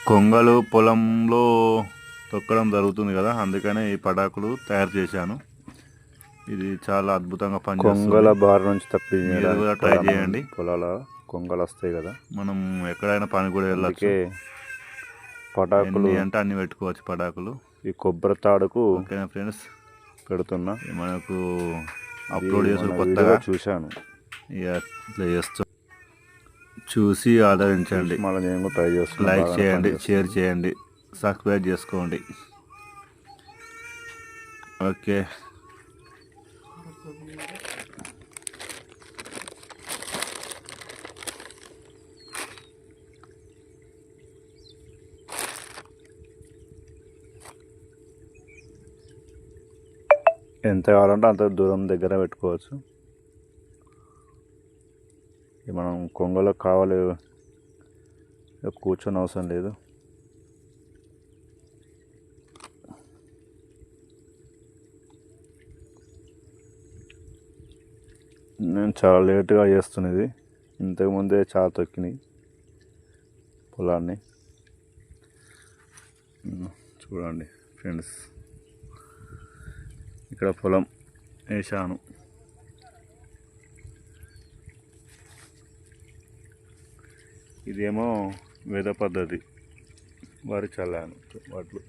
కొంగలు పొలంలో తొక్కడం జరుగుతుంది కదా, అందుకనే ఈ పటాకులు తయారు చేశాను. ఇది చాలా అద్భుతంగా పనిచేస్తుంది. కొంగల బారి నుంచి మీరు కూడా ట్రై చేయండి. పొలాల కొంగలు వస్తాయి కదా, మనం ఎక్కడైనా పని కూడా వెళ్ళచ్చు. పటాకులు అంటే అన్ని పెట్టుకోవచ్చు పటాకులు. ఈ కొబ్బరి తాడుకు ఓకేనా ఫ్రెండ్స్, పెడుతున్నా. మనకు అప్లోడ్ చేసి కొత్తగా చూశాను, ఇక ఇట్లా చేస్తూ చూసి ఆదరించండి. మళ్ళీ నేను కూడా ట్రై చేస్తాను. లైక్ చేయండి, షేర్ చేయండి, సబ్స్క్రైబ్ చేసుకోండి. ఓకే, ఎంత కావాలంటే అంత దూరం దగ్గర పెట్టుకోవచ్చు. మనం కొంగలకు కావాలి కూర్చొని అవసరం లేదు. నేను చాలా లేట్గా చేస్తున్నది, ఇంతకుముందే చాలా తొక్కినాయి పొలాన్ని. చూడండి ఫ్రెండ్స్, ఇక్కడ పొలం వేసాను. ఇదేమో వేద పద్ధతి, వరి చల్లాను వాటిలో.